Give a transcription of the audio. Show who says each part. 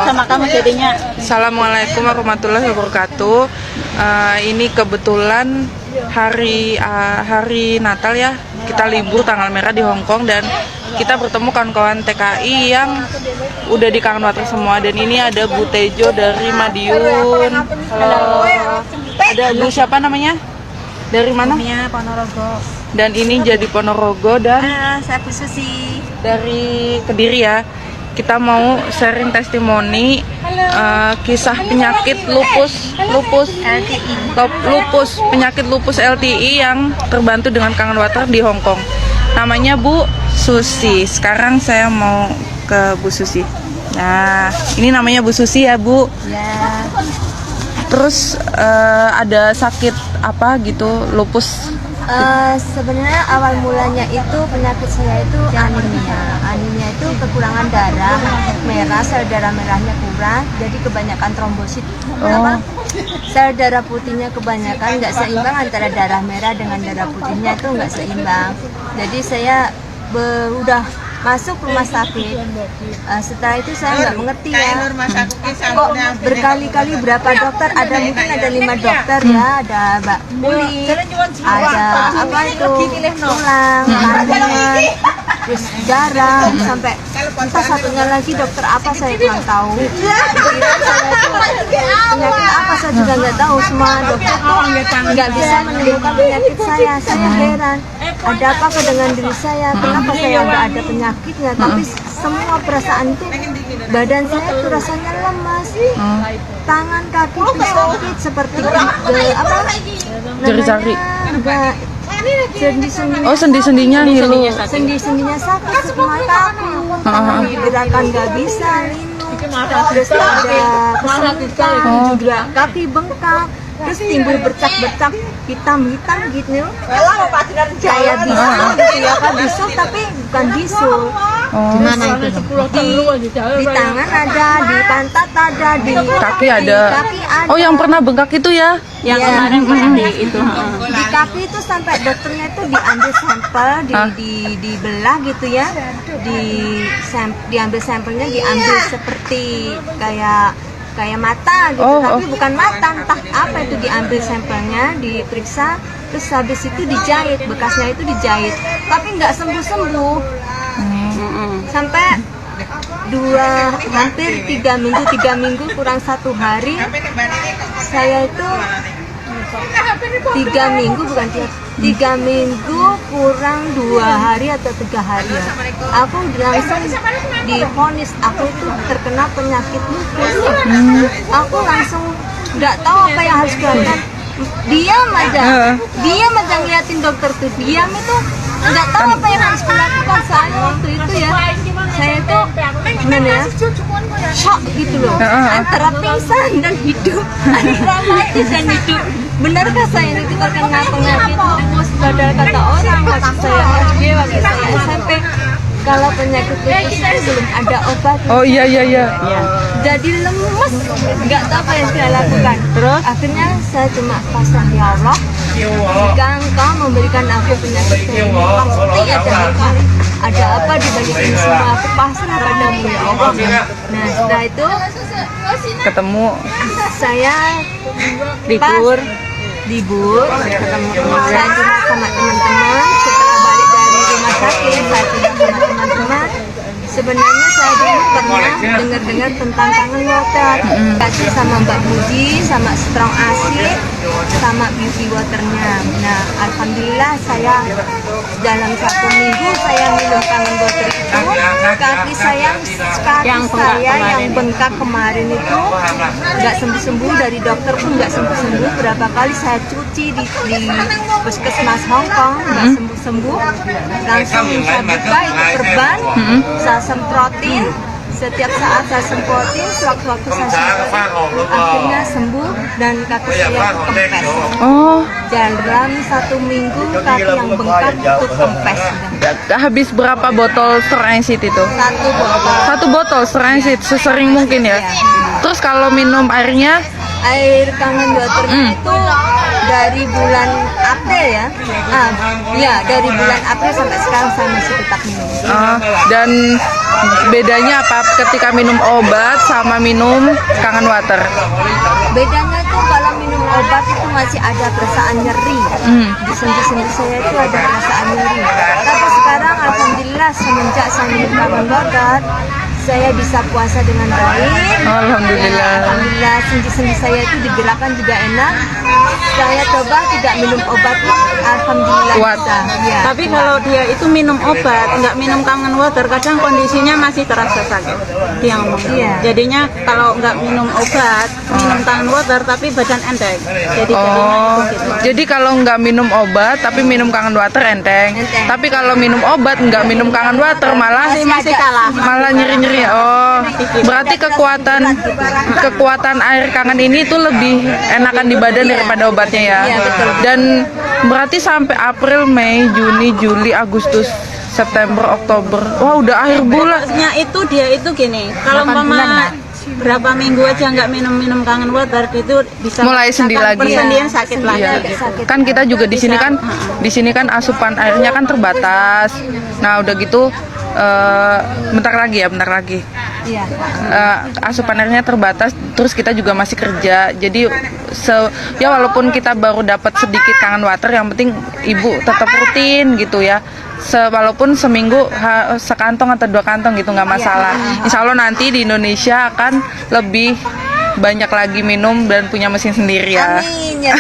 Speaker 1: sama kamu jadinya.
Speaker 2: Assalamualaikum warahmatullahi wabarakatuh. Ini kebetulan hari Natal ya. Kita libur tanggal merah di Hong Kong dan kita bertemu kawan-kawan TKI yang udah di Kangen Water semua. Dan ini ada Bu Tejo dari Madiun. Halo. Ada Bu siapa namanya? Dari mana?
Speaker 1: Ponorogo.
Speaker 2: Dan ini jadi Ponorogo dan
Speaker 1: Saya Bu Susi
Speaker 2: dari Kediri ya. Kita mau sharing testimoni kisah penyakit penyakit lupus LTI yang terbantu dengan Kangen Water di Hong Kong. Namanya Bu Susi. Sekarang saya mau ke Bu Susi. Nah, ini namanya Bu Susi ya, Bu.
Speaker 1: Ya.
Speaker 2: Terus ada sakit apa gitu, lupus?
Speaker 1: Sebenarnya awal mulanya itu penyakit saya itu anemia. Anemia itu kekurangan darah merah, sel darah merahnya kurang, jadi kebanyakan trombosit. Sel darah putihnya kebanyakan, nggak seimbang antara darah merah dengan darah putihnya, itu nggak seimbang. Jadi saya udah masuk rumah sakit. Setelah itu saya nggak mengerti ya, kok berkali-kali berapa dokter, mungkin ada 5 dokter ya, ada Mbak kulit, ada apa itu tulang, kandungan, terus darah, sampai entah satunya lagi dokter apa saya kurang tahu. Kira saya itu penyakit apa saya juga nggak tahu. Semua dokter kok nggak bisa menemukan penyakit saya. Saya heran, ada apa dengan diri saya? Kenapa saya nggak ada penyakitnya? Tapi semua perasaan itu, badan saya itu rasanya lemas, tangan kaki itu sakit seperti
Speaker 2: Jari-jari.
Speaker 1: Sendi-sendinya.
Speaker 2: Oh, sendi-sendinya ngilu.
Speaker 1: Sendi-sendinya sakit, seperti mataku. Gerakan nggak bisa, linu. Terus ada kesakitan juga, kaki bengkak. Terus timbul bercak-bercak hitam-hitam gitu. Saya bisul gitu ya, kan bisul tapi bukan bisul.
Speaker 2: Gimana itu?
Speaker 1: Di tangan ada, di pantat ada, di
Speaker 2: Kaki ada.
Speaker 1: Di kaki ada.
Speaker 2: Oh, yang pernah bengkak itu ya?
Speaker 1: Yang kemarin itu. Di kaki itu sampai dokternya itu diambil sampel, dibelah gitu ya. Diambil sampelnya, diambil seperti kayak mata gitu, tapi bukan mata, entah apa itu, diambil sampelnya, diperiksa, terus habis itu dijahit, bekasnya itu dijahit, tapi nggak sembuh-sembuh. Sampai hampir 3 minggu kurang 1 hari, saya itu 3 minggu kurang 2 hari atau 3 hari ya, aku langsung divonis aku itu terkena penyakit lupus. Aku langsung nggak tahu apa yang harus dilakukan. Diam aja ngeliatin dokter tuh, diam itu nggak tahu apa yang harus dilakukan. Soalnya waktu itu ya, saya itu gimana ya, shock gitu loh, antara pingsan dan hidup, antara mati dan hidup. Benarkah saya itu terkena penyakit lupus? Padahal kata orang waktu saya SD, waktu saya SMP, kalau penyakit lupus itu belum ada obat.
Speaker 2: Oh iya.
Speaker 1: Jadi lemes, nggak tahu apa yang saya lakukan. Terus akhirnya saya cuma pasrah, ya Allah, jika Engkau memberikan aku penyakit ini, pasti ada apa di balik ini semua. Aku pasrah padamu ya Allah. Nah, setelah itu
Speaker 2: Ketemu
Speaker 1: saya libur, ketemu teman saya, curhat sama teman-teman. Setelah balik dari rumah sakit, saya curhat sama teman-teman. Sebenarnya saya dulu pernah dengar tentang Kangen Water, kasih sama Mbak Budi, sama Strong Acid, sama Beauty Waternya. Nah, alhamdulillah saya dalam 1 minggu saya minum Kangen Water itu, kaki saya yang bengkak kemarin itu nggak sembuh-sembuh, dari dokter pun nggak sembuh-sembuh. Berapa kali saya cuci di puskesmas Hong Kong, nggak sembuh-sembuh. Langsung saya buka itu perban, saya semprotin, setiap saat saya semprotin, sewaktu-waktu saya semprotin, akhirnya sembuh dan kaki saya itu kempes. Dalam 1 minggu kaki yang bengkak itu kempes.
Speaker 2: Habis berapa botol Stronacid itu? 1 botol Stronacid, sesering mungkin ya. Terus kalau minum airnya?
Speaker 1: Air Kangen Waternya itu dari bulan April ya. Iya, dari bulan April sampai sekarang saya masih tetap minum.
Speaker 2: Dan bedanya apa ketika minum obat sama minum kangen water?
Speaker 1: Bedanya tuh kalau minum obat itu masih ada perasaan nyeri. Di sendi-sendi saya itu ada perasaan nyeri. Tapi sekarang alhamdulillah semenjak saya minum kangen water, saya bisa puasa dengan baik.
Speaker 2: Alhamdulillah.
Speaker 1: Alhamdulillah sendi-sendi saya itu digerakkan juga enak. Saya coba tidak minum obat, alhamdulillah
Speaker 2: Kuat.
Speaker 1: bisa. Ya,
Speaker 3: Tapi kalau dia itu minum obat, nggak minum kangen water, kadang kondisinya masih terasa sakit. Dia ngomong.
Speaker 1: Iya.
Speaker 3: Jadinya kalau nggak minum obat, minum kangen water, tapi badan enteng. Jadi jadinya
Speaker 2: Oh,
Speaker 3: itu gitu.
Speaker 2: jadi kalau nggak minum obat tapi minum kangen water enteng.
Speaker 1: Enteng.
Speaker 2: Tapi kalau minum obat nggak minum kangen water malah
Speaker 3: masih kalah.
Speaker 2: malah nyeri-nyeri. Oh, berarti kekuatan air kangen ini tuh lebih enakan di badan daripada obatnya ya.
Speaker 1: Iya, betul.
Speaker 2: Dan berarti sampai April, Mei, Juni, Juli, Agustus, September, Oktober. Wah, udah akhir bulan.
Speaker 3: Pokoknya itu dia itu gini. Kalau
Speaker 1: 8 bulan,
Speaker 3: mama
Speaker 1: Mbak.
Speaker 3: berapa minggu aja nggak minum kangen water itu bisa
Speaker 2: Mulai sendi lagi.
Speaker 3: persendian sakit lagi.
Speaker 2: Iya.
Speaker 1: sakit.
Speaker 2: Kan kita juga di sini kan asupan airnya kan terbatas. Nah, udah gitu bentar lagi.
Speaker 1: Iya.
Speaker 2: Asupan airnya terbatas, terus kita juga masih kerja. Jadi ya walaupun kita baru dapat sedikit kangen water, yang penting ibu tetap rutin gitu ya. Walaupun seminggu sekantong atau 2 kantong gitu nggak masalah. Insya Allah nanti di Indonesia akan lebih banyak lagi minum dan punya mesin sendiri ya.
Speaker 1: Amin ya.